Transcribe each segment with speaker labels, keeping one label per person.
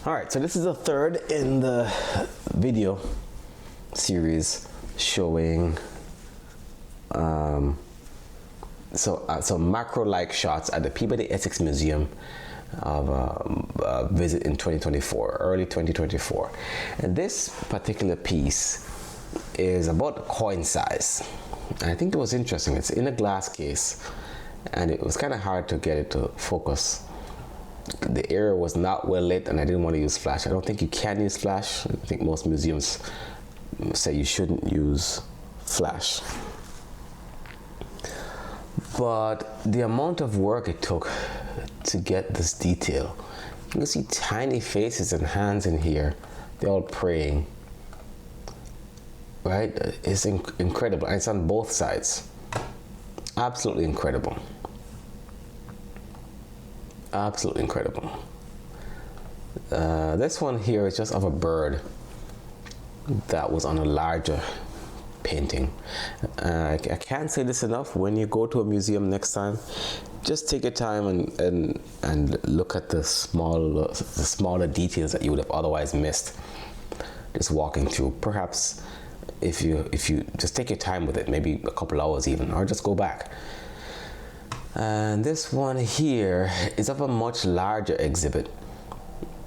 Speaker 1: All right, so this is the third in the video series showing some macro-like shots at the Peabody Essex Museum of a visit in 2024, early 2024. And this particular piece is about coin size. And I think it was interesting. It's in a glass case, and it was kind of hard to get it to focus. The area was not well lit, and I didn't want to use flash. I don't think you can use flash. I think most museums say you shouldn't use flash. But the amount of work it took to get this detail. You can see tiny faces and hands in here. They're all praying. Right? It's incredible. And it's on both sides. Absolutely incredible. Absolutely incredible. This one here is just of a bird that was on a larger painting. I can't say this enough. When you go to a museum next time, just take your time and look at the smaller details that you would have otherwise missed just walking through. Perhaps if you just take your time with it, maybe a couple hours even, or just go back. And this one here is of a much larger exhibit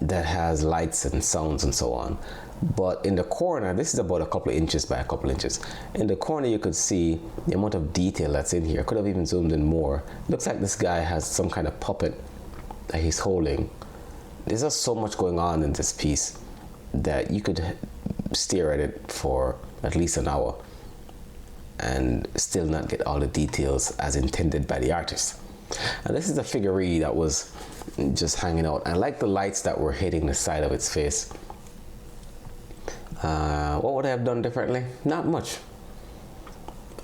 Speaker 1: that has lights and sounds and so on. But in the corner, this is about a couple of inches by a couple of inches. In the corner, you could see the amount of detail that's in here. I could have even zoomed in more. Looks like this guy has some kind of puppet that he's holding. There's just so much going on in this piece that you could stare at it for at least an hour and still not get all the details as intended by the artist. And this is a figurine that was just hanging out. I like the lights that were hitting the side of its face. What would I have done differently? Not much.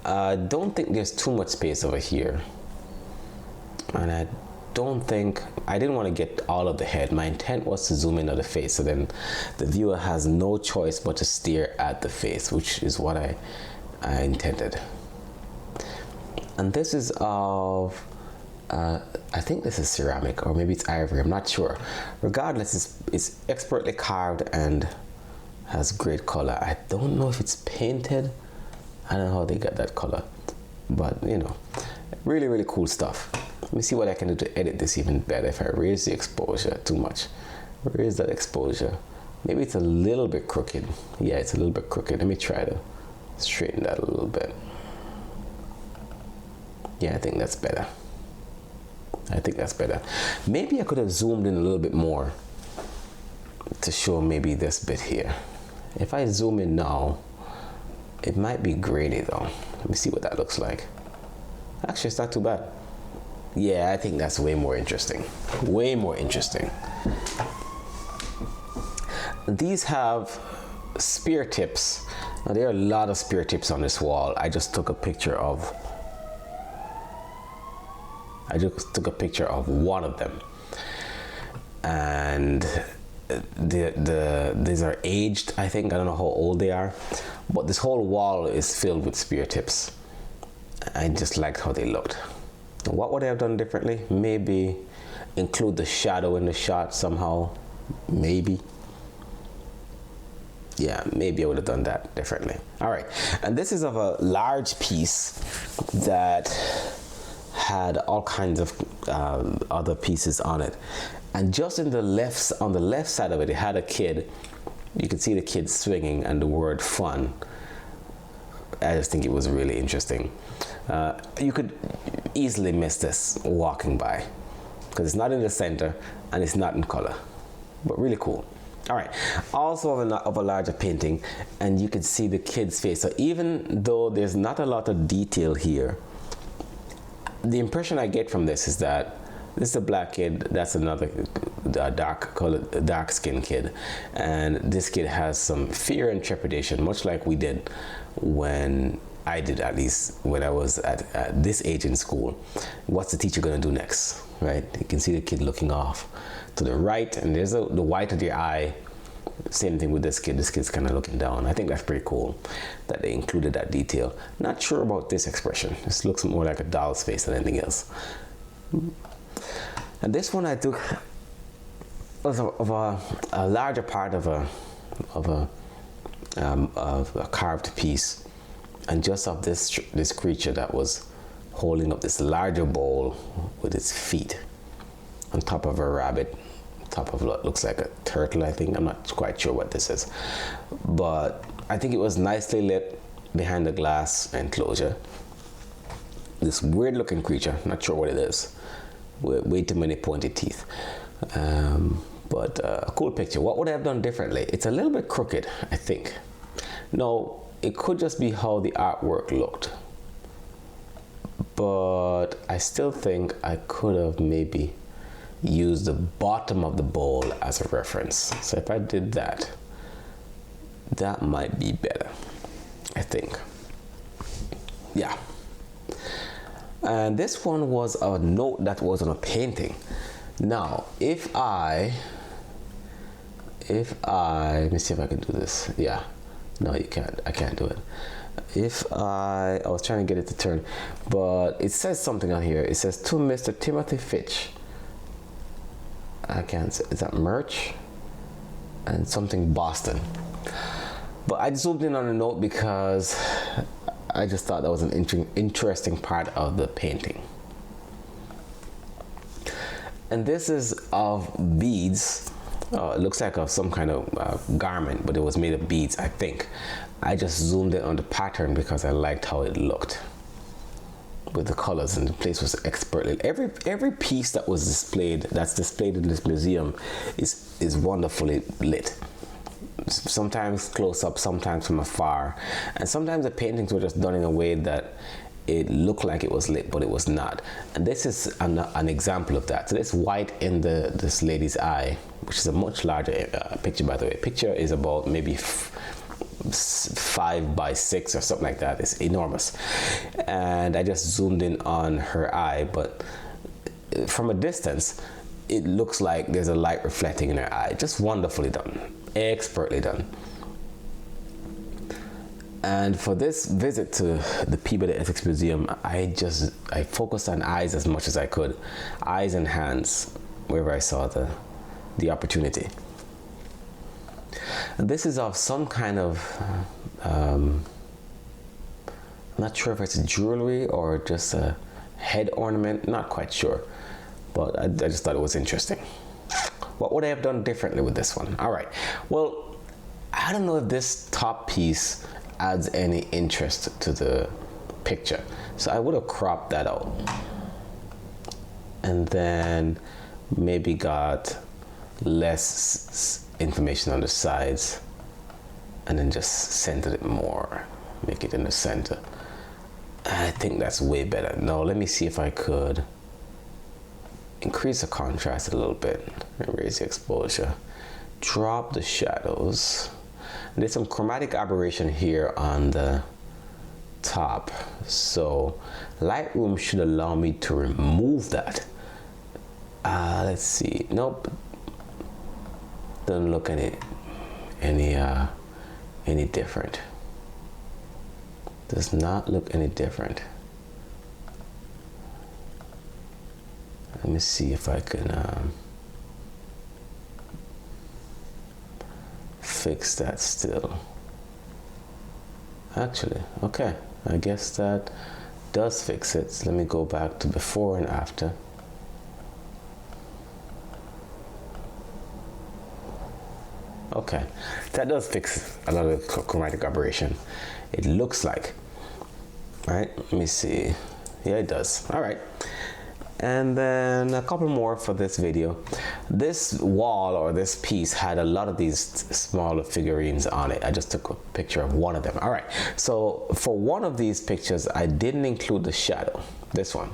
Speaker 1: I don't think there's too much space over here. And I didn't want to get all of the head. My intent was to zoom in on the face, so then the viewer has no choice but to stare at the face, which is what I intended. And this is of I think this is ceramic, or maybe it's ivory, I'm not sure. Regardless, it's expertly carved and has great color. I don't know if it's painted. I don't know how they got that color, but you know, really, really cool stuff. Let me see what I can do to edit this even better. If I raise the exposure too much, raise that exposure. Maybe it's a little bit crooked. Yeah, it's a little bit crooked. Let me try to straighten that a little bit. Yeah, I think that's better. I think that's better. Maybe I could have zoomed in a little bit more to show maybe this bit here. If I zoom in now, it might be grainy though. Let me see what that looks like. Actually, it's not too bad. Yeah, I think that's way more interesting. Way more interesting. These have spear tips. Now, there are a lot of spear tips on this wall. I just took a picture of one of them. And these are aged, I think. I don't know how old they are. But this whole wall is filled with spear tips. I just liked how they looked. What would I have done differently? Maybe include the shadow in the shot somehow. Maybe. Yeah, maybe I would have done that differently. All right, and this is of a large piece that had all kinds of other pieces on it. And just on the left side of it, it had a kid. You could see the kid swinging and the word fun. I just think it was really interesting. You could easily miss this walking by because it's not in the center and it's not in color, but really cool. All right, also of a larger painting, and you could see the kid's face. So even though there's not a lot of detail here, the impression I get from this is that this is a black kid, that's another dark skinned kid, and this kid has some fear and trepidation, much like we did when I did, at least when I was at this age in school. What's the teacher gonna do next, right? You can see the kid looking off to the right, and there's the white of the eye. Same thing with this kid. This kid's kind of looking down. I think that's pretty cool that they included that detail. Not sure about this expression. This looks more like a doll's face than anything else. And this one I took a larger part of a carved piece, and just of this creature that was holding up this larger bowl with its feet on top of a rabbit, top of what looks like a turtle. I think, I'm not quite sure what this is, but I think it was nicely lit behind the glass enclosure. This weird looking creature, not sure what it is, with way too many pointy teeth. But a cool picture. What would I have done differently? It's a little bit crooked, I think. No, it could just be how the artwork looked. But I still think I could have maybe used the bottom of the bowl as a reference. So if I did that, that might be better, I think. Yeah. And this one was a note that was on a painting. Now, if I, let me see if I can do this. Yeah, no, you can't. I can't do it. If I was trying to get it to turn, but it says something on here. It says, to Mr. Timothy Fitch. I can't say, is that merch? And something Boston. But I zoomed in on a note because I just thought that was an interesting part of the painting. And this is of beads. It looks like some kind of garment, but it was made of beads, I think. I just zoomed in on the pattern because I liked how it looked with the colors, and the place was expertly. Every piece that was that's displayed in this museum is wonderfully lit. Sometimes close up, sometimes from afar, and sometimes the paintings were just done in a way that it looked like it was lit, but it was not. And this is an example of that. So this white in this lady's eye, which is a much larger picture, by the way. Picture is about maybe 5 by 6 or something like that. It's enormous. And I just zoomed in on her eye, but from a distance, it looks like there's a light reflecting in her eye. Just wonderfully done, expertly done. And for this visit to the Peabody Ethics Museum, I focused on eyes as much as I could. Eyes and hands, wherever I saw the opportunity. And this is of some kind of, I'm not sure if it's jewelry or just a head ornament, not quite sure. But I just thought it was interesting. What would I have done differently with this one? All right, well, I don't know if this top piece adds any interest to the picture. So I would have cropped that out. And then maybe got less information on the sides and then just centered it more, make it in the center. I think that's way better. Now let me see if I could increase the contrast a little bit and raise the exposure, drop the shadows. There's some chromatic aberration here on the top, so Lightroom should allow me to remove that. Let's see. Nope, doesn't look any different. Does not look any different. Let me see if I can fix that still. Actually, okay, I guess that does fix it. So let me go back to before and after. Okay, that does fix a lot of chromatic aberration, it looks like. All right, let me see. Yeah, it does. All right. And then a couple more for this video. This wall or this piece had a lot of these smaller figurines on it. I just took a picture of one of them. All right, so for one of these pictures, I didn't include the shadow, this one.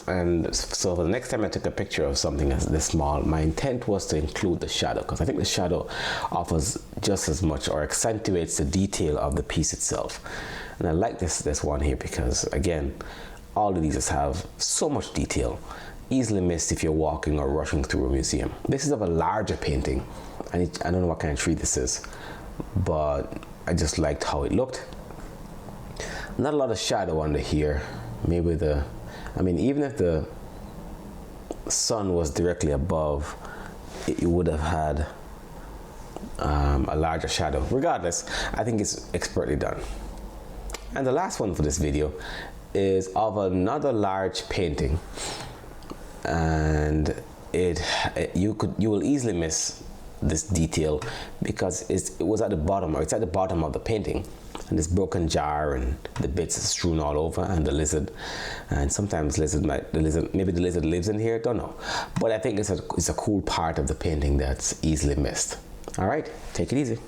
Speaker 1: And so the next time I took a picture of something this small, my intent was to include the shadow, because I think the shadow offers just as much or accentuates the detail of the piece itself. And I like this one here because, again, all of these just have so much detail, easily missed if you're walking or rushing through a museum. This is of a larger painting. I don't know what kind of tree this is, but I just liked how it looked. Not a lot of shadow under here. Maybe even if the sun was directly above it would have had a larger shadow. Regardless, I think it's expertly done. And the last one for this video is of another large painting, and you will easily miss this detail because it was at the bottom, or it's at the bottom of the painting, and this broken jar and the bits strewn all over, and the lizard, and sometimes maybe the lizard lives in here, don't know, but I think it's a cool part of the painting that's easily missed. All right, take it easy.